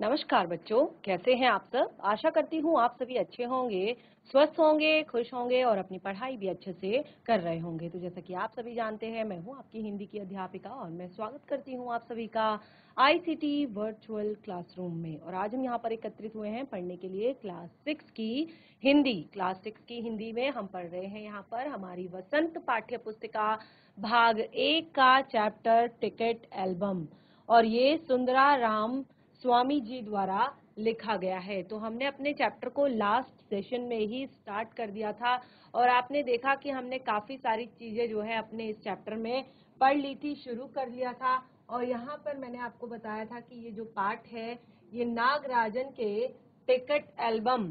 नमस्कार बच्चों, कैसे हैं आप सब। आशा करती हूँ आप सभी अच्छे होंगे, स्वस्थ होंगे, खुश होंगे और अपनी पढ़ाई भी अच्छे से कर रहे होंगे। तो जैसा कि आप सभी जानते हैं, मैं हूँ आपकी हिंदी की अध्यापिका और मैं स्वागत करती हूँ आप सभी का आईसीटी वर्चुअल क्लासरूम में। और आज हम यहाँ पर एकत्रित हुए हैं पढ़ने के लिए क्लास 6 की हिंदी। क्लास 6 की हिंदी में हम पढ़ रहे हैं यहाँ पर हमारी वसंत पाठ्य पुस्तिका भाग 1 का चैप्टर टिकट एल्बम, और ये सुंदरा राम स्वामी जी द्वारा लिखा गया है। तो हमने अपने चैप्टर को लास्ट सेशन में ही स्टार्ट कर दिया था और आपने देखा कि हमने काफी सारी चीजें जो है अपने इस चैप्टर में पढ़ ली थी, शुरू कर लिया था। और यहाँ पर मैंने आपको बताया था कि ये जो पाठ है ये नागराजन के टिकट एल्बम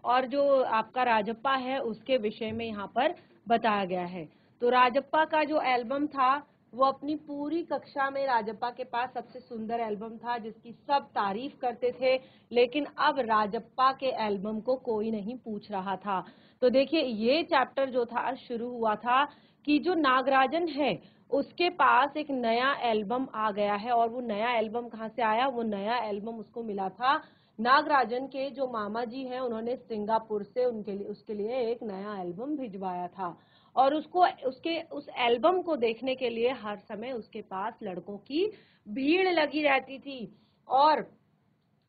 और जो आपका राजप्पा है उसके विषय में यहाँ पर बताया गया है। तो राजप्पा का जो एल्बम था वो अपनी पूरी कक्षा में राजप्पा के पास सबसे सुंदर एल्बम था जिसकी सब तारीफ करते थे, लेकिन अब राजप्पा के एल्बम को कोई नहीं पूछ रहा था। तो देखिए ये चैप्टर जो था शुरू हुआ था कि जो नागराजन है उसके पास एक नया एल्बम आ गया है। और वो नया एल्बम कहाँ से आया? वो नया एल्बम उसको मिला था नागराजन के जो मामा जी हैं, उन्होंने सिंगापुर से उसके लिए एक नया एल्बम भिजवाया था। और उस एल्बम को देखने के लिए हर समय उसके पास लड़कों की भीड़ लगी रहती थी। और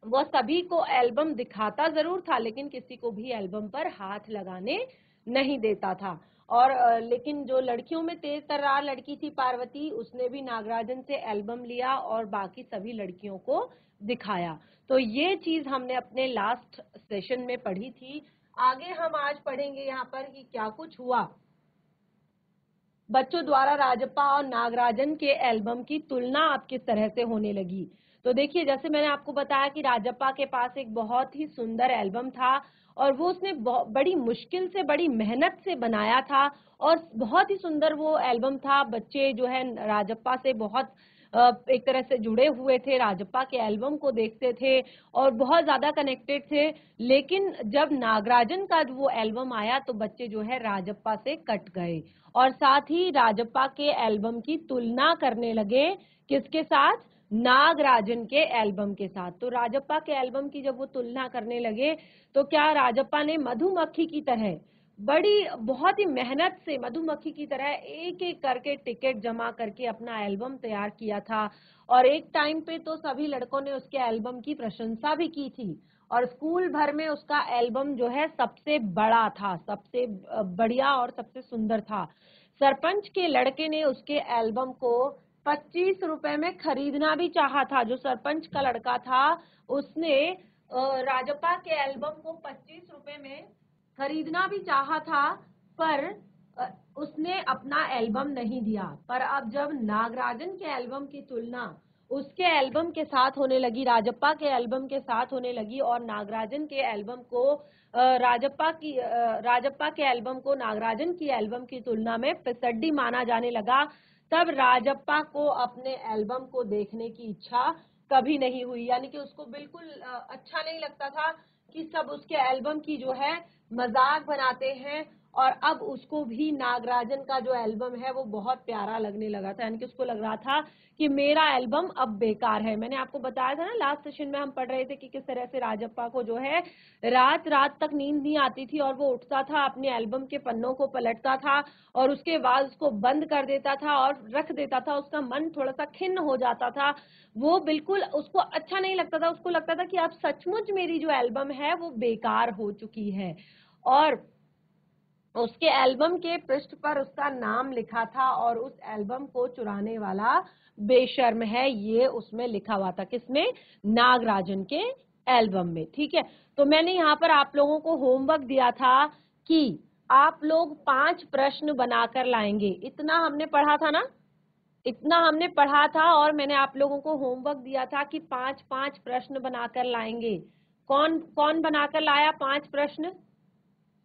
वह सभी को एल्बम दिखाता जरूर था लेकिन किसी को भी एल्बम पर हाथ लगाने नहीं देता था। और लेकिन जो लड़कियों में तेज तर्रार लड़की थी पार्वती, उसने भी नागराजन से एल्बम लिया और बाकी सभी लड़कियों को दिखाया। तो ये चीज हमने अपने लास्ट सेशन में पढ़ी थी। आगे हम आज पढ़ेंगे यहाँ पर कि क्या कुछ हुआ बच्चों द्वारा राजप्पा और नागराजन के एल्बम की तुलना अब किस तरह से होने लगी। तो देखिए, जैसे मैंने आपको बताया कि राजप्पा के पास एक बहुत ही सुंदर एल्बम था और वो उसने बड़ी मुश्किल से, बड़ी मेहनत से बनाया था और बहुत ही सुंदर वो एल्बम था। बच्चे जो है राजप्पा से बहुत एक तरह से जुड़े हुए थे, राजप्पा के एल्बम को देखते थे और बहुत ज्यादा कनेक्टेड थे। लेकिन जब नागराजन का वो एल्बम आया तो बच्चे जो है राजप्पा से कट गए और साथ ही राजप्पा के एल्बम की तुलना करने लगे किसके साथ? नागराजन के एल्बम के साथ। तो राजप्पा के एल्बम की जब वो तुलना करने लगे तो क्या राजप्पा ने मधुमक्खी की तरह बहुत ही मेहनत से मधुमक्खी की तरह एक एक करके टिकट जमा करके अपना एल्बम तैयार किया था। और एक टाइम पे तो सभी लड़कों ने उसके एल्बम की प्रशंसा भी की थी और स्कूल भर में उसका एल्बम जो है सबसे बड़ा था, सबसे बढ़िया और सबसे सुंदर था। सरपंच के लड़के ने उसके एल्बम को 25 रुपए में खरीदना भी चाहा था। जो सरपंच का लड़का था उसने राजप्पा के एल्बम को 25 रुपए में खरीदना भी चाहा था, पर उसने अपना एल्बम नहीं दिया। पर अब जब नागराजन के एल्बम की तुलना उसके एल्बम के साथ होने लगी, राजप्पा के एल्बम के साथ होने लगी और नागराजन के एल्बम को राजप्पा के एल्बम को नागराजन की एल्बम की तुलना में फिसड्डी माना जाने लगा, तब राजप्पा को अपने एल्बम को देखने की इच्छा कभी नहीं हुई। यानी कि उसको बिल्कुल अच्छा नहीं लगता था कि सब उसके एल्बम की जो है मजाक बनाते हैं। और अब उसको भी नागराजन का जो एल्बम है वो बहुत प्यारा लगने लगा था। यानी कि उसको लग रहा था कि मेरा एल्बम अब बेकार है। मैंने आपको बताया था ना, लास्ट सेशन में हम पढ़ रहे थे कि किस तरह से राजप्पा को जो है रात रात तक नींद नहीं आती थी और वो उठता था, अपने एल्बम के पन्नों को पलटता था और उसके बाद उसको बंद कर देता था और रख देता था। उसका मन थोड़ा सा खिन्न हो जाता था, वो बिल्कुल उसको अच्छा नहीं लगता था। उसको लगता था कि अब सचमुच मेरी जो एल्बम है वो बेकार हो चुकी है। और उसके एल्बम के पृष्ठ पर उसका नाम लिखा था और उस एल्बम को चुराने वाला बेशर्म है, ये उसमें लिखा हुआ था। किसमें? नागराजन के एल्बम में। ठीक है, तो मैंने यहाँ पर आप लोगों को होमवर्क दिया था कि आप लोग 5 प्रश्न बनाकर लाएंगे। इतना हमने पढ़ा था ना, इतना हमने पढ़ा था और मैंने आप लोगों को होमवर्क दिया था कि 5-5 प्रश्न बनाकर लाएंगे। कौन कौन बनाकर लाया 5 प्रश्न?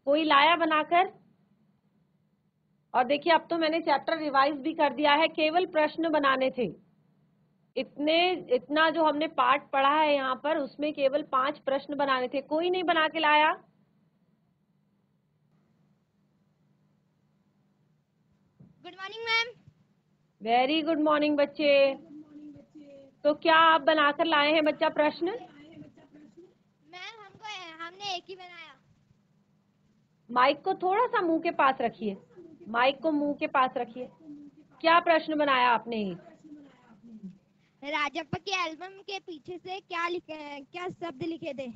कोई लाया बनाकर? और देखिए, अब तो मैंने चैप्टर रिवाइज भी कर दिया है, केवल प्रश्न बनाने थे। इतना जो हमने पाठ पढ़ा है यहाँ पर उसमें केवल 5 प्रश्न बनाने थे। कोई नहीं बना के लाया? Good morning ma'am. Very good morning बच्चे। तो क्या आप बनाकर लाए हैं बच्चा प्रश्न? मैम हमने एक ही बनाया। माइक को थोड़ा सा मुंह के पास रखिए, माइक को मुंह के पास रखिए। क्या प्रश्न बनाया आपने? राजप्पा के एल्बम के पीछे से क्या शब्द लिखे थे?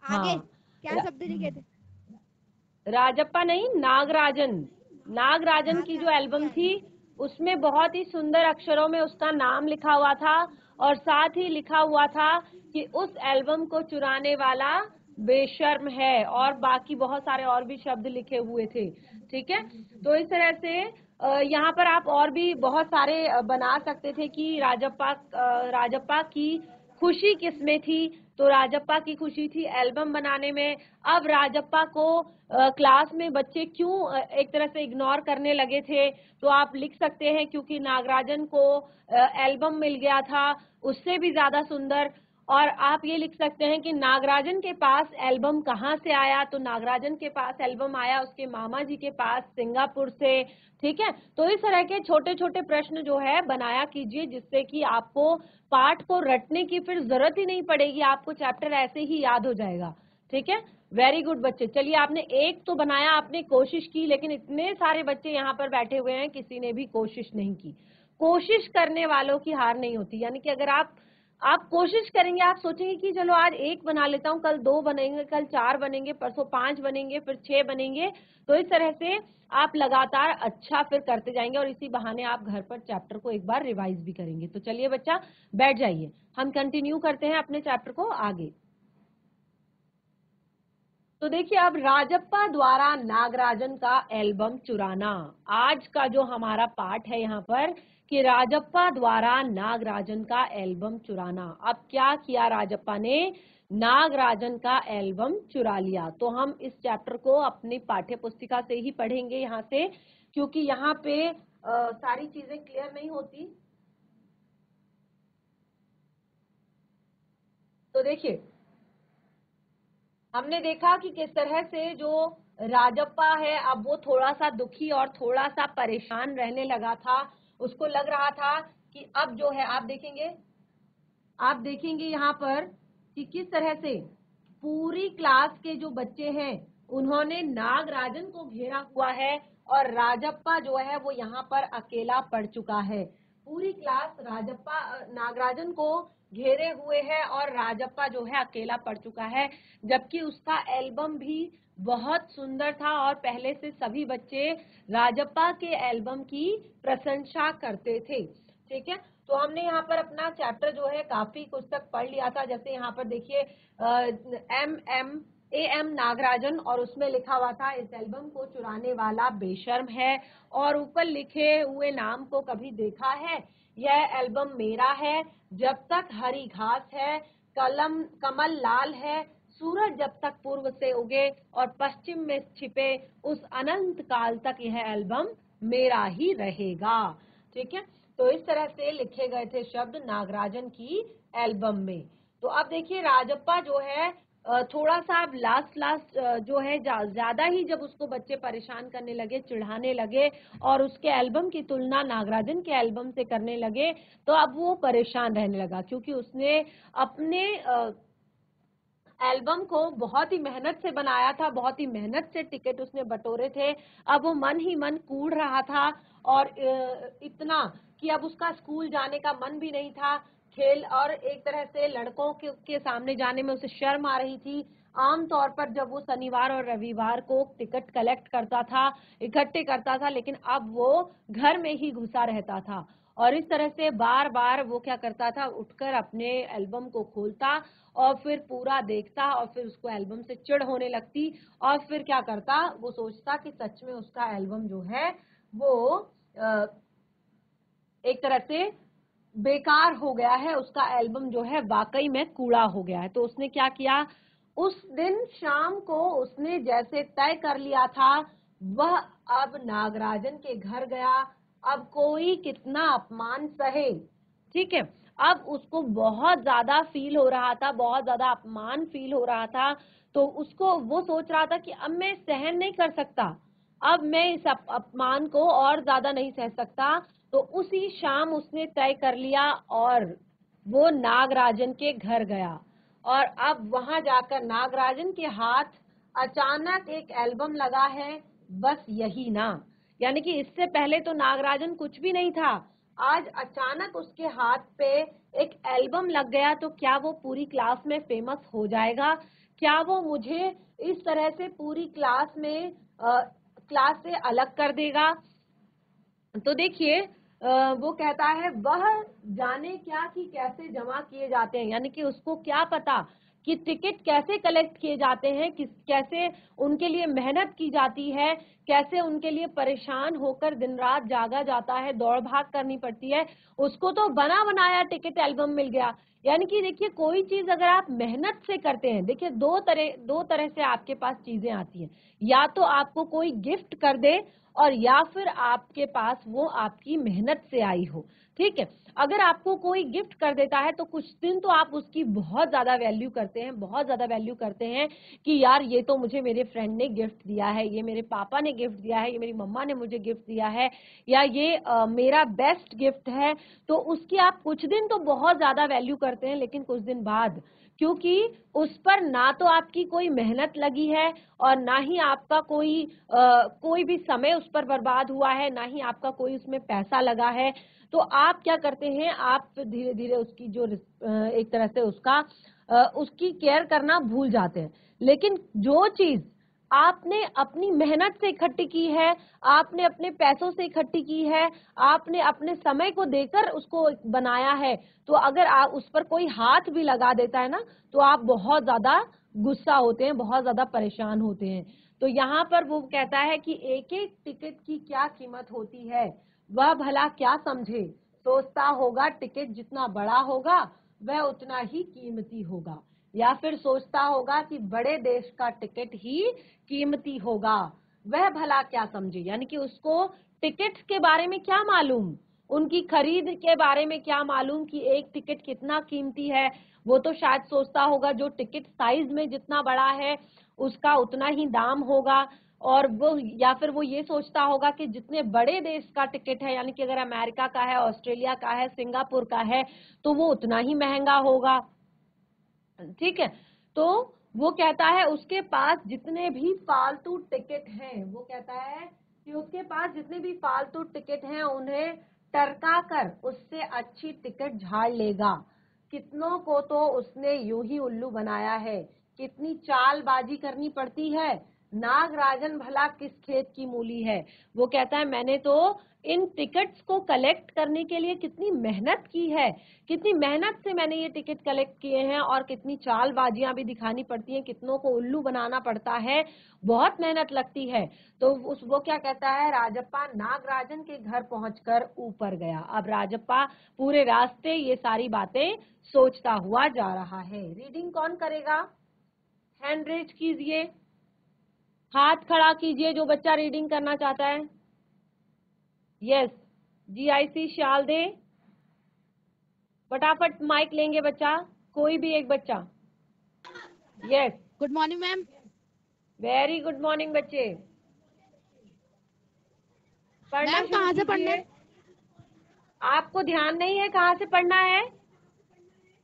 आगे हाँ, क्या शब्द लिखे थे? राजप्पा नहीं, नागराजन। नागराजन की जो नागराजन एल्बम के थी एल्बम। उसमें बहुत ही सुंदर अक्षरों में उसका नाम लिखा हुआ था और साथ ही लिखा हुआ था कि उस एल्बम को चुराने वाला बेशर्म है, और बाकी बहुत सारे और भी शब्द लिखे हुए थे। ठीक है, तो इस तरह से यहाँ पर आप और भी बहुत सारे बना सकते थे कि राजप्पा की खुशी किसमें थी। तो राजप्पा की खुशी थी एल्बम बनाने में। अब राजप्पा को क्लास में बच्चे क्यों एक तरह से इग्नोर करने लगे थे, तो आप लिख सकते हैं क्योंकि नागराजन को एल्बम मिल गया था उससे भी ज्यादा सुंदर। और आप ये लिख सकते हैं कि नागराजन के पास एल्बम कहाँ से आया, तो नागराजन के पास एल्बम आया उसके मामा जी के पास सिंगापुर से। ठीक है, तो इस तरह के छोटे छोटे प्रश्न जो है बनाया कीजिए, जिससे कि आपको पाठ को रटने की फिर जरूरत ही नहीं पड़ेगी, आपको चैप्टर ऐसे ही याद हो जाएगा। ठीक है, वेरी गुड बच्चे। चलिए, आपने एक तो बनाया, आपने कोशिश की, लेकिन इतने सारे बच्चे यहाँ पर बैठे हुए हैं, किसी ने भी कोशिश नहीं की। कोशिश करने वालों की हार नहीं होती, यानी कि अगर आप कोशिश करेंगे, आप सोचेंगे कि चलो आज एक बना लेता हूँ, कल 2 बनेंगे, कल 4 बनेंगे, परसों 5 बनेंगे, फिर 6 बनेंगे, तो इस तरह से आप लगातार अच्छा फिर करते जाएंगे और इसी बहाने आप घर पर चैप्टर को एक बार रिवाइज भी करेंगे। तो चलिए बच्चा, बैठ जाइए, हम कंटिन्यू करते हैं अपने चैप्टर को आगे। तो देखिए, अब राजप्पा द्वारा नागराजन का एल्बम चुराना, आज का जो हमारा पाठ है यहाँ पर कि राजप्पा द्वारा नागराजन का एल्बम चुराना। अब क्या किया राजप्पा ने? नागराजन का एल्बम चुरा लिया। तो हम इस चैप्टर को अपनी पाठ्य पुस्तिका से ही पढ़ेंगे यहाँ से, क्योंकि यहाँ पे सारी चीजें क्लियर नहीं होती। तो देखिए, हमने देखा कि किस तरह से जो राजप्पा है अब वो थोड़ा सा दुखी और थोड़ा सा परेशान रहने लगा था। उसको लग रहा था कि अब जो है, आप देखेंगे यहाँ पर कि किस तरह से पूरी क्लास के जो बच्चे हैं उन्होंने नागराजन को घेरा हुआ है और राजप्पा जो है वो यहाँ पर अकेला पड़ चुका है। पूरी क्लास नागराजन को घेरे हुए है और राजप्पा जो है अकेला पड़ चुका है, जबकि उसका एल्बम भी बहुत सुंदर था और पहले से सभी बच्चे राजप्पा के एल्बम की प्रशंसा करते थे। ठीक है, तो हमने यहाँ पर अपना चैप्टर जो है काफी कुछ तक पढ़ लिया था। जैसे यहाँ पर देखिए, AM नागराजन, और उसमें लिखा हुआ था इस एल्बम को चुराने वाला बेशर्म है, और ऊपर लिखे हुए नाम को कभी देखा है? यह एल्बम मेरा है, जब तक हरी घास है, कमल लाल है, सूरज जब तक पूर्व से उगे और पश्चिम में छिपे, उस अनंत काल तक यह एल्बम मेरा ही रहेगा। ठीक है, तो इस तरह से लिखे गए थे शब्द नागराजन की एल्बम में। तो अब देखिए, राजप्पा जो है थोड़ा सा अब लास्ट जो है ज्यादा ही जब उसको बच्चे परेशान करने लगे, चिढ़ाने लगे और उसके एल्बम की तुलना नागराजन के एल्बम से करने लगे, तो अब वो परेशान रहने लगा, क्योंकि उसने अपने एल्बम को बहुत ही मेहनत से बनाया था, बहुत ही मेहनत से टिकट उसने बटोरे थे। अब वो मन ही मन कूड़ रहा था और इतना कि अब उसका स्कूल जाने का मन भी नहीं था। खेल और एक तरह से लड़कों के सामने जाने में उसे शर्म आ रही थी। आमतौर पर जब वो शनिवार और रविवार को टिकट कलेक्ट करता था, इकट्ठे करता था, लेकिन अब वो घर में ही घुसा रहता था और इस तरह से बार बार वो क्या करता था, उठकर अपने एल्बम को खोलता और फिर पूरा देखता और फिर उसको एल्बम से चिढ़ होने लगती और फिर क्या करता, वो सोचता कि सच में उसका एल्बम जो है वो एक तरह से बेकार हो गया है, उसका एल्बम जो है वाकई में कूड़ा हो गया है। तो उसने क्या किया, उस दिन शाम को उसने जैसे तय कर लिया था, वह अब नागराजन के घर गया। अब कोई कितना अपमान सहे, ठीक है, अब उसको बहुत ज्यादा फील हो रहा था, बहुत ज्यादा अपमान फील हो रहा था। तो उसको वो सोच रहा था कि अब मैं सहन नहीं कर सकता, अब मैं इस अपमान को और ज्यादा नहीं सह सकता। तो उसी शाम उसने तय कर लिया और वो नागराजन के घर गया और अब वहां जाकर नागराजन के हाथ अचानक एक एल्बम लगा है, बस यही ना। यानी कि इससे पहले तो नागराजन कुछ भी नहीं था, आज अचानक उसके हाथ पे एक एल्बम लग गया, तो क्या वो पूरी क्लास में फेमस हो जाएगा? क्या वो मुझे इस तरह से पूरी क्लास में क्लास से अलग कर देगा? तो देखिए वो कहता है वह जाने क्या कि कैसे जमा किए जाते हैं, यानी कि उसको क्या पता कि टिकट कैसे कलेक्ट किए जाते हैं, किस कैसे उनके लिए मेहनत की जाती है, कैसे उनके लिए परेशान होकर दिन रात जागा जाता है, दौड़ भाग करनी पड़ती है। उसको तो बना बनाया टिकट एल्बम मिल गया। यानी कि देखिए कोई चीज अगर आप मेहनत से करते हैं, देखिए दो तरह से आपके पास चीजें आती हैं, या तो आपको कोई गिफ्ट कर दे और या फिर आपके पास वो आपकी मेहनत से आई हो। ठीक है, अगर आपको कोई गिफ्ट कर देता है तो कुछ दिन तो आप उसकी बहुत ज्यादा वैल्यू करते हैं, बहुत ज्यादा वैल्यू करते हैं कि यार ये तो मुझे मेरे फ्रेंड ने गिफ्ट दिया है, ये मेरे पापा ने गिफ्ट दिया है, ये मेरी मम्मा ने मुझे गिफ्ट दिया है, या ये मेरा बेस्ट गिफ्ट है। तो उसकी आप कुछ दिन तो बहुत ज्यादा वैल्यू करते हैं, लेकिन कुछ दिन बाद, क्योंकि उस पर ना तो आपकी कोई मेहनत लगी है और ना ही आपका कोई भी समय उस पर बर्बाद हुआ है, ना ही आपका कोई उसमें पैसा लगा है, तो आप क्या करते हैं, आप धीरे धीरे उसकी जो एक तरह से उसकी केयर करना भूल जाते हैं। लेकिन जो चीज आपने अपनी मेहनत से इकट्ठी की है, आपने अपने पैसों से इकट्ठी की है, आपने अपने समय को देकर उसको बनाया है, तो अगर आप उस पर कोई हाथ भी लगा देता है ना, तो आप बहुत ज्यादा गुस्सा होते हैं, बहुत ज्यादा परेशान होते हैं। तो यहाँ पर वो कहता है कि एक एक टिकट की क्या कीमत होती है, वह भला क्या समझे, सोचता होगा टिकट जितना बड़ा होगा वह उतना ही कीमती होगा, या फिर सोचता होगा कि बड़े देश का टिकट ही कीमती होगा, वह भला क्या समझे। यानी कि उसको टिकट के बारे में क्या मालूम, उनकी खरीद के बारे में क्या मालूम कि एक टिकट कितना कीमती है। वो तो शायद सोचता होगा जो टिकट साइज में जितना बड़ा है उसका उतना ही दाम होगा, और वो या फिर वो ये सोचता होगा कि जितने बड़े देश का टिकट है, यानी कि अगर अमेरिका का है, ऑस्ट्रेलिया का है, सिंगापुर का है, तो वो उतना ही महंगा होगा। ठीक है, तो वो कहता है उसके पास जितने भी फालतू टिकट हैं, वो कहता है कि उसके पास जितने भी फालतू टिकट हैं उन्हें टरका कर उससे अच्छी टिकट झाड़ लेगा। कितनों को तो उसने यूं ही उल्लू बनाया है, कितनी चालबाजी करनी पड़ती है। नागराजन भला किस खेत की मूली है। वो कहता है मैंने तो इन टिकट्स को कलेक्ट करने के लिए कितनी मेहनत की है, कितनी मेहनत से मैंने ये टिकट कलेक्ट किए हैं, और कितनी चालबाजियां भी दिखानी पड़ती हैं, कितनों को उल्लू बनाना पड़ता है, बहुत मेहनत लगती है। तो वो क्या कहता है, राजप्पा नागराजन के घर पहुंचकर ऊपर गया। अब राजप्पा पूरे रास्ते ये सारी बातें सोचता हुआ जा रहा है। रीडिंग कौन करेगा? हैंड रेज कीजिए, हाथ खड़ा कीजिए जो बच्चा रीडिंग करना चाहता है। यस, GIC शाल दे, फटाफट माइक लेंगे बच्चा, कोई भी एक बच्चा। Yes, good morning ma'am. Very good morning बच्चे, पढ़ना मैम शुरू कहाँ से पढ़ना कीजिए। है? आपको ध्यान नहीं है कहाँ से पढ़ना है?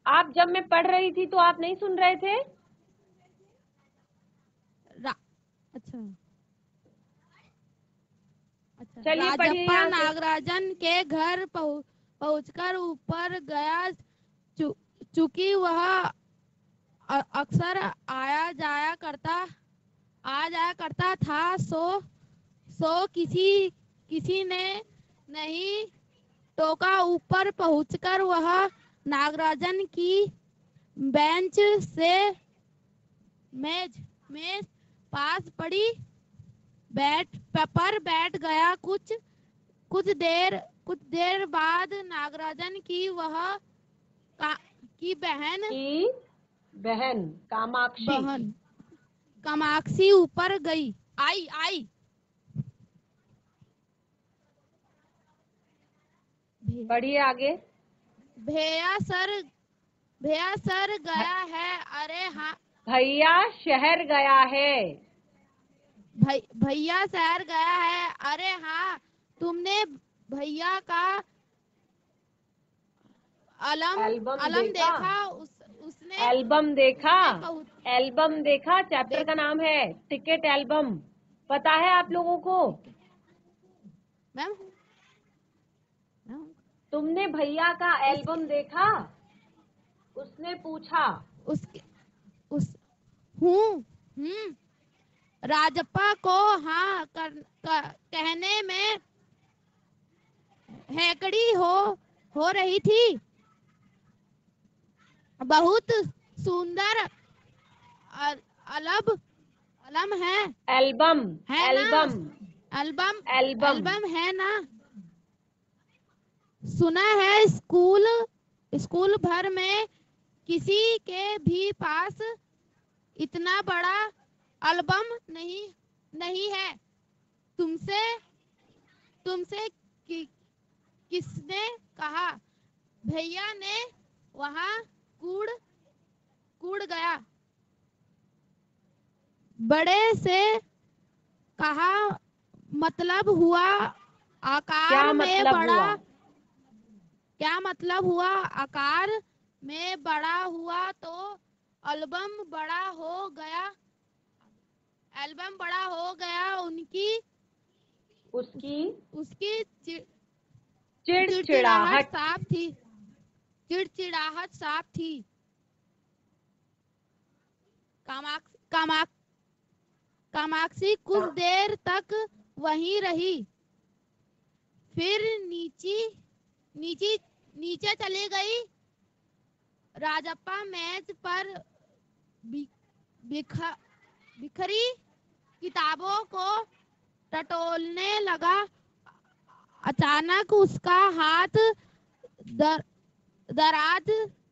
आप जब मैं पढ़ रही थी तो आप नहीं सुन रहे थे? अच्छा अच्छा। चलिए पढ़िए राजप्पा यहाँ से। नागराजन के घर पहुंचकर ऊपर गया। चूंकि वह अक्सर आ जाया करता था, सो किसी ने नहीं टोका। ऊपर पहुंचकर वह नागराजन की बेंच से मेज पास पड़ी बैठ गया। कुछ देर बाद नागराजन की बहन कामाक्षी। बहन कामाक्षी ऊपर गई आई आई पढ़िए आगे। भैया सर गया है। अरे हाँ भैया शहर गया है। भैया शहर गया है। अरे हाँ, तुमने भैया का अलम एल्बम अलम देखा, देखा। उसने एल्बम देखा, उसने बहुत एल्बम देखा चैप्टर देख का नाम है टिकट एल्बम। पता है आप लोगों को? मैम मैम, तुमने भैया का उसके एल्बम देखा? उसने पूछा। उसके उस हूँ राजप्पा को हाँ कहने में हैकड़ी हो रही थी। बहुत सुंदर अलब अलम एल्बम, है ना। Album, album album. एल्बम है ना। सुना है स्कूल स्कूल भर में किसी के भी पास इतना बड़ा एल्बम नहीं है। तुमसे तुमसे किसने कहा? भैया ने वहाँ कूड़ कूड़ गया। बड़े से कहा मतलब हुआ आकार क्या में मतलब बड़ा। हुआ? क्या मतलब हुआ आकार में बड़ा हुआ तो एल्बम बड़ा हो गया। एल्बम बड़ा हो गया। उसकी उसकी चिड़चिड़ाहट चिड़चिड़ाहट। साफ थी। चिड़चिड़ाहट साफ थी। कामाक कामाक्षी कुछ देर तक वहीं रही, फिर नीचे नीचे चली गई। राजप्पा मेज पर बिखरी किताबों को टटोलने लगा। अचानक उसका हाथ दराज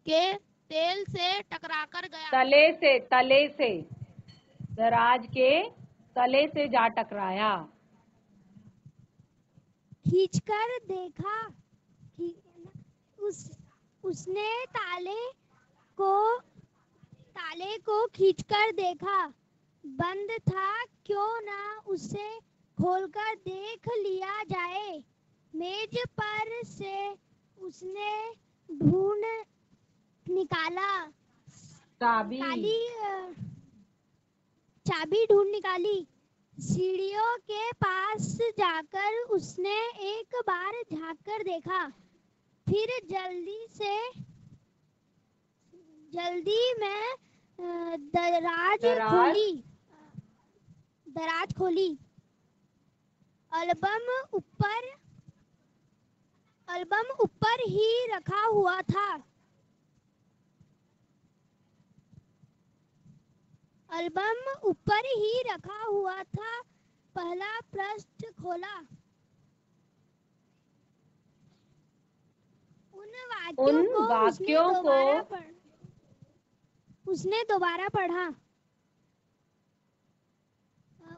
के तेल से टकराकर गया। तले से दराज के तले से जा टकराया। खींचकर देखा कि उसने ताले को खींचकर देखा। बंद था। क्यों ना उसे खोलकर देख लिया जाए। मेज पर से उसने ढूंढ निकाला चाबी। चाबी ढूंढ निकाली। सीढ़ियों के पास जाकर उसने एक बार झांक कर देखा। फिर जल्दी में दराज। दराज खोली। एल्बम ऊपर ही रखा हुआ था। एल्बम ऊपर ही रखा हुआ था। पहला पृष्ठ खोला। उन को वाक्यों को उसने दोबारा पढ़ा।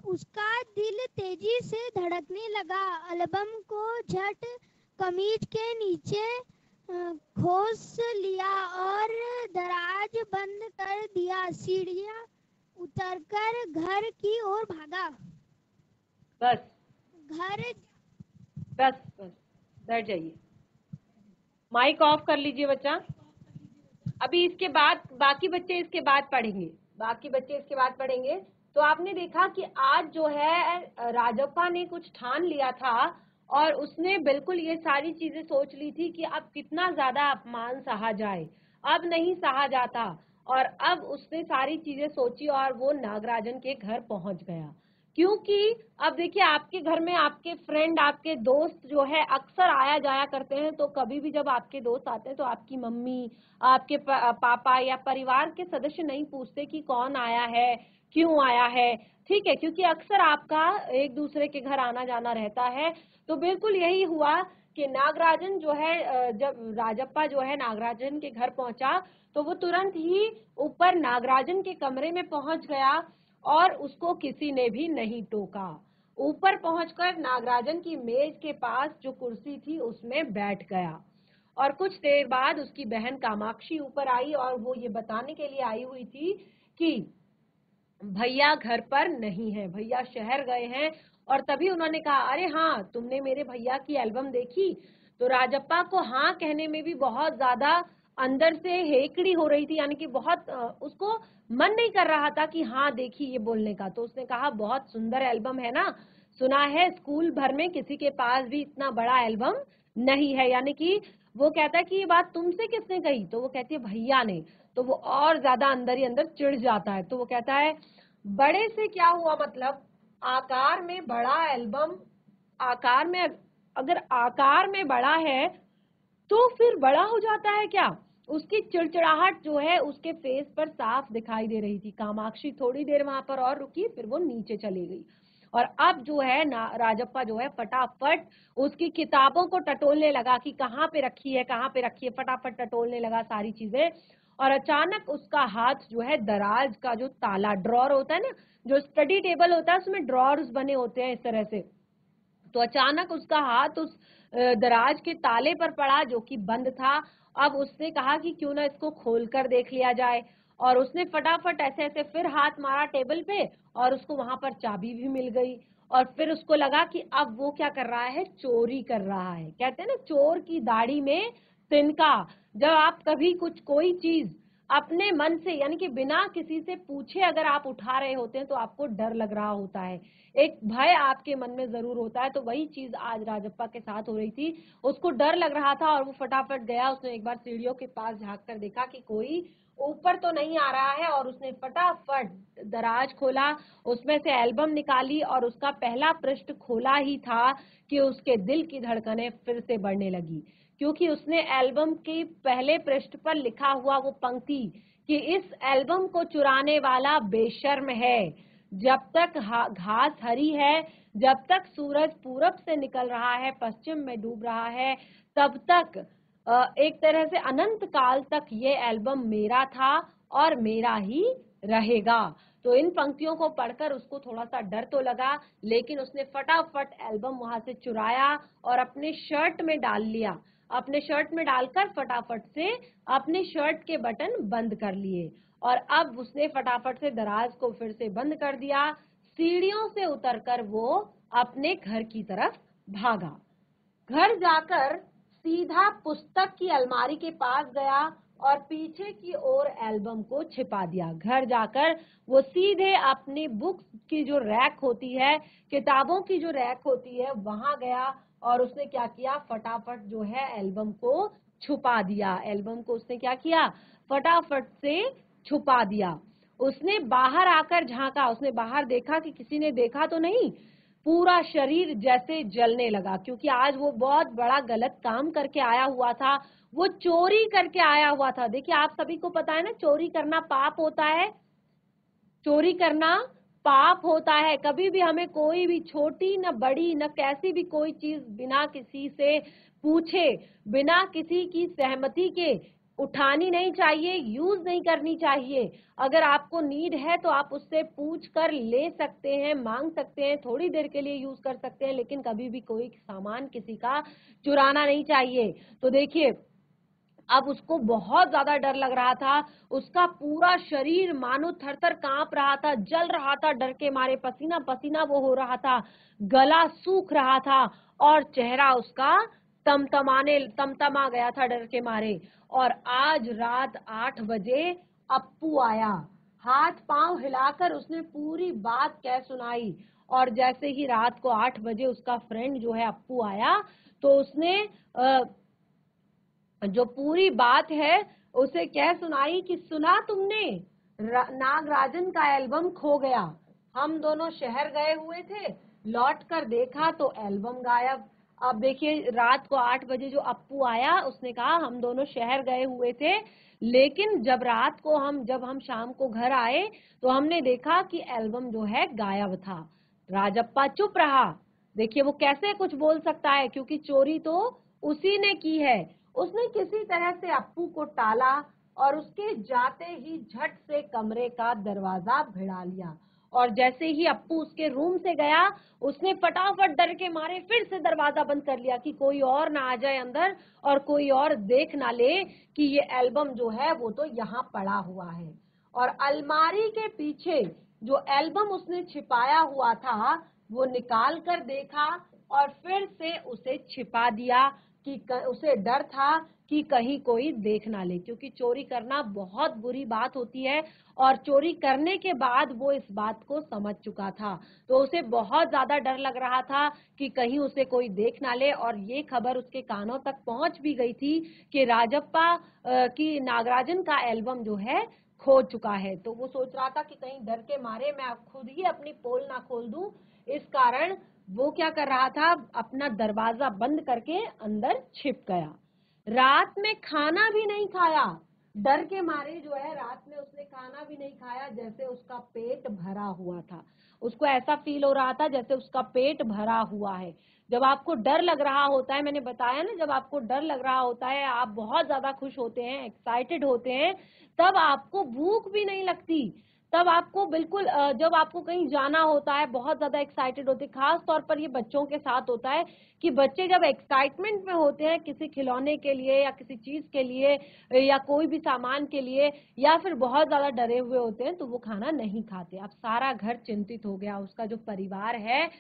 उसका दिल तेजी से धड़कने लगा। एल्बम को झट कमीज के नीचे खोस लिया और दराज बंद कर दिया। सीढ़ियां उतरकर घर की ओर भागा। बस घर बस बस बैठ जाइए। माइक ऑफ कर लीजिए बच्चा। अभी इसके बाद बाकी बच्चे इसके बाद पढ़ेंगे। तो आपने देखा कि आज जो है राजप्पा ने कुछ ठान लिया था और उसने बिल्कुल ये सारी चीजें सोच ली थी कि अब कितना ज्यादा अपमान सहा जाए। अब नहीं सहा जाता और अब उसने सारी चीजें सोची और वो नागराजन के घर पहुंच गया। क्योंकि अब देखिए आपके घर में आपके फ्रेंड, आपके दोस्त जो है अक्सर आया जाया करते हैं। तो कभी भी जब आपके दोस्त आते हैं तो आपकी मम्मी, आपके पापा या परिवार के सदस्य नहीं पूछते कि कौन आया है, क्यों आया है। ठीक है, क्योंकि अक्सर आपका एक दूसरे के घर आना जाना रहता है। तो बिल्कुल यही हुआ कि नागराजन जो है, जब राजप्पा जो है नागराजन के घर पहुंचा तो वो तुरंत ही ऊपर नागराजन के कमरे में पहुंच गया और उसको किसी ने भी नहीं टोका। ऊपर पहुंचकर नागराजन की मेज के पास जो कुर्सी थी उसमें बैठ गया और कुछ देर बाद उसकी बहन कामाक्षी ऊपर आई और वो ये बताने के लिए आई हुई थी कि भैया घर पर नहीं है, भैया शहर गए हैं। और तभी उन्होंने कहा, अरे हाँ, तुमने मेरे भैया की एल्बम देखी? तो राजप्पा को हाँ कहने में भी बहुत ज्यादा अंदर से हेकड़ी हो रही थी, यानी कि बहुत उसको मन नहीं कर रहा था कि हाँ देखी ये बोलने का। तो उसने कहा बहुत सुंदर एल्बम है ना, सुना है स्कूल भर में किसी के पास भी इतना बड़ा एल्बम नहीं है, यानी कि वो कहता है कि ये बात तुमसे किसने कही, तो वो कहती है भैया ने। तो वो और ज्यादा अंदर ही अंदर चिढ़ जाता है। तो वो कहता है बड़े से क्या हुआ, मतलब आकार में बड़ा एल्बम, आकार में अगर आकार में बड़ा है तो फिर बड़ा हो जाता है क्या। उसकी चिड़चिड़ाहट जो है उसके फेस पर साफ दिखाई दे रही थी। कामाक्षी थोड़ी देर वहां पर और रुकी, फिर वो नीचे चली गई। और अब जो है ना राजप्पा जो है फटाफट उसकी किताबों को टटोलने लगा कि कहाँ पे रखी है, कहाँ पे रखी है, फटाफट टटोलने लगा सारी चीजें। और अचानक उसका हाथ जो है दराज का जो ताला, ड्रॉर होता है ना, जो स्टडी टेबल होता है उसमें ड्रॉर्स बने होते हैं इस तरह से, तो अचानक उसका हाथ उस दराज के ताले पर पड़ा जो कि बंद था। अब उसने कहा कि क्यों ना इसको खोल कर देख लिया जाए, और उसने फटाफट ऐसे ऐसे फिर हाथ मारा टेबल पे, और उसको वहां पर चाबी भी मिल गई। और फिर उसको लगा कि अब वो क्या कर रहा है, चोरी कर रहा है। कहते हैं ना चोर की दाढ़ी में तिनका। जब आप कभी कुछ कोई चीज अपने मन से यानी कि बिना किसी से पूछे अगर आप उठा रहे होते हैं तो आपको डर लग रहा होता है, एक भय आपके मन में जरूर होता है। तो वही चीज आज राजप्पा के साथ हो रही थी। उसको डर लग रहा था और वो फटाफट गया, उसने एक बार सीढ़ियों के पास झांक कर देखा कि कोई ऊपर तो नहीं आ रहा है, और उसने फटाफट दराज खोला, उसमें से एल्बम निकाली, और उसका पहला पृष्ठ खोला ही था कि उसके दिल की धड़कनें फिर से बढ़ने लगी, क्योंकि उसने एल्बम के पहले पृष्ठ पर लिखा हुआ वो पंक्ति कि इस एल्बम को चुराने वाला बेशर्म है। जब तक घास हरी है, जब तक सूरज पूरब से निकल रहा है, पश्चिम में डूब रहा है, तब तक एक तरह से अनंत काल तक ये एल्बम मेरा था और मेरा ही रहेगा। तो इन पंक्तियों को पढ़कर उसको थोड़ा सा डर तो लगा, लेकिन उसने फटाफट एल्बम वहां से चुराया और अपने शर्ट में डाल लिया। अपने शर्ट में डालकर फटाफट से अपने शर्ट के बटन बंद कर लिए, और अब उसने फटाफट से दराज को फिर से बंद कर दिया। सीढ़ियों से उतरकर वो अपने घर की तरफ भागा। घर जाकर सीधा पुस्तक की अलमारी के पास गया और पीछे की ओर एल्बम को छिपा दिया। घर जाकर वो सीधे अपनी बुक्स की जो रैक होती है, किताबों की जो रैक होती है, वहां गया और उसने क्या किया, फटाफट जो है एल्बम को छुपा दिया। एल्बम को उसने क्या किया, फटाफट से छुपा दिया। उसने बाहर आकर झांका, उसने बाहर देखा कि किसी ने देखा तो नहीं। पूरा शरीर जैसे जलने लगा, क्योंकि आज वो बहुत बड़ा गलत काम करके आया हुआ था, वो चोरी करके आया हुआ था। देखिए आप सभी को पता है ना, चोरी करना पाप होता है, चोरी करना पाप होता है। कभी भी हमें कोई भी छोटी न बड़ी न कैसी भी कोई चीज बिना किसी से पूछे, बिना किसी की सहमति के उठानी नहीं चाहिए, यूज नहीं करनी चाहिए। अगर आपको नीड है तो आप उससे पूछ कर ले सकते हैं, मांग सकते हैं, थोड़ी देर के लिए यूज कर सकते हैं, लेकिन कभी भी कोई सामान किसी का चुराना नहीं चाहिए। तो देखिए अब उसको बहुत ज्यादा डर लग रहा था, उसका पूरा शरीर मानो थरथर कांप रहा था, जल रहा था डर के मारे, पसीना पसीना वो हो रहा था, गला सूख रहा था और चेहरा उसका तमतमा गया था डर के मारे। और आज रात 8 बजे अप्पू आया, हाथ पांव हिलाकर उसने पूरी बात कह सुनाई। और जैसे ही रात को 8 बजे उसका फ्रेंड जो है अप्पू आया, तो उसने जो पूरी बात है उसे कह सुनाई कि सुना तुमने, नागराजन का एल्बम खो गया। हम दोनों शहर गए हुए थे, लौट कर देखा तो एल्बम गायब। अब देखिए रात को 8 बजे जो अप्पू आया उसने कहा हम दोनों शहर गए हुए थे, लेकिन जब रात को जब हम शाम को घर आए तो हमने देखा कि एल्बम जो है गायब था। राजप्पा चुप रहा। देखिए वो कैसे कुछ बोल सकता है, क्योंकि चोरी तो उसी ने की है। उसने किसी तरह से अप्पू को टाला और उसके जाते ही झट से कमरे का दरवाजा भिड़ा लिया। और जैसे ही अप्पू उसके रूम से गया, उसने फटाफट डर के मारे फिर से दरवाजा बंद कर लिया कि कोई और ना आ जाए अंदर और कोई और देख ना ले कि ये एल्बम जो है वो तो यहाँ पड़ा हुआ है। और अलमारी के पीछे जो एल्बम उसने छिपाया हुआ था वो निकाल कर देखा और फिर से उसे छिपा दिया, कि उसे डर था कि कहीं कोई देख ना ले, क्योंकि चोरी करना बहुत बुरी बात होती है और चोरी करने के बाद वो इस बात को समझ चुका था। तो उसे बहुत ज्यादा डर लग रहा था कि कहीं उसे कोई देख ना ले, और ये खबर उसके कानों तक पहुंच भी गई थी कि राजप्पा की नागराजन का एल्बम जो है खो चुका है। तो वो सोच रहा था कि कहीं डर के मारे मैं खुद ही अपनी पोल ना खोल दूं, इस कारण वो क्या कर रहा था, अपना दरवाजा बंद करके अंदर छिप गया। रात में खाना भी नहीं खाया, डर के मारे जो है रात में उसने खाना भी नहीं खाया, जैसे उसका पेट भरा हुआ था। उसको ऐसा फील हो रहा था जैसे उसका पेट भरा हुआ है। जब आपको डर लग रहा होता है, मैंने बताया ना, जब आपको डर लग रहा होता है, आप बहुत ज्यादा खुश होते हैं, एक्साइटेड होते हैं, तब आपको भूख भी नहीं लगती। तब आपको बिल्कुल जब आपको कहीं जाना होता है, बहुत ज्यादा एक्साइटेड होते हैं, खास तौर पर ये बच्चों के साथ होता है कि बच्चे जब एक्साइटमेंट में होते हैं किसी खिलौने के लिए या किसी चीज के लिए या कोई भी सामान के लिए, या फिर बहुत ज्यादा डरे हुए होते हैं, तो वो खाना नहीं खाते। अब सारा घर चिंतित हो गया, उसका जो परिवार है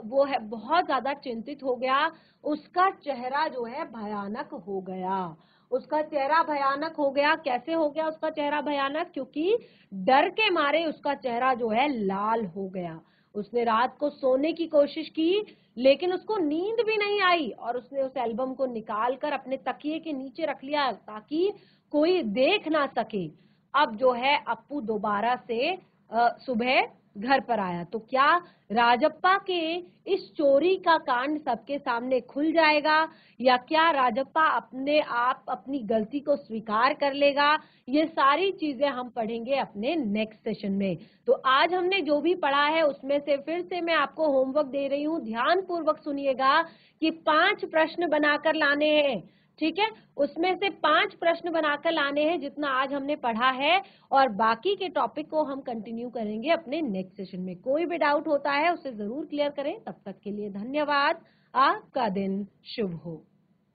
वो है बहुत ज्यादा चिंतित हो गया। उसका चेहरा जो है भयानक हो गया, उसका चेहरा भयानक हो गया। कैसे हो गया उसका चेहरा भयानक? क्योंकि डर के मारे उसका चेहरा जो है लाल हो गया। उसने रात को सोने की कोशिश की, लेकिन उसको नींद भी नहीं आई, और उसने उस एल्बम को निकाल कर अपने तकिए के नीचे रख लिया ताकि कोई देख ना सके। अब जो है अप्पू दोबारा से सुबह घर पर आया, तो क्या राजप्पा के इस चोरी का कांड सबके सामने खुल जाएगा, या क्या राजप्पा अपने आप अपनी गलती को स्वीकार कर लेगा? ये सारी चीजें हम पढ़ेंगे अपने नेक्स्ट सेशन में। तो आज हमने जो भी पढ़ा है उसमें से फिर से मैं आपको होमवर्क दे रही हूँ, ध्यान पूर्वक सुनिएगा कि 5 प्रश्न बनाकर लाने हैं। ठीक है, उसमें से 5 प्रश्न बनाकर लाने हैं जितना आज हमने पढ़ा है, और बाकी के टॉपिक को हम कंटिन्यू करेंगे अपने नेक्स्ट सेशन में। कोई भी डाउट होता है उसे जरूर क्लियर करें। तब तक के लिए धन्यवाद। आपका दिन शुभ हो।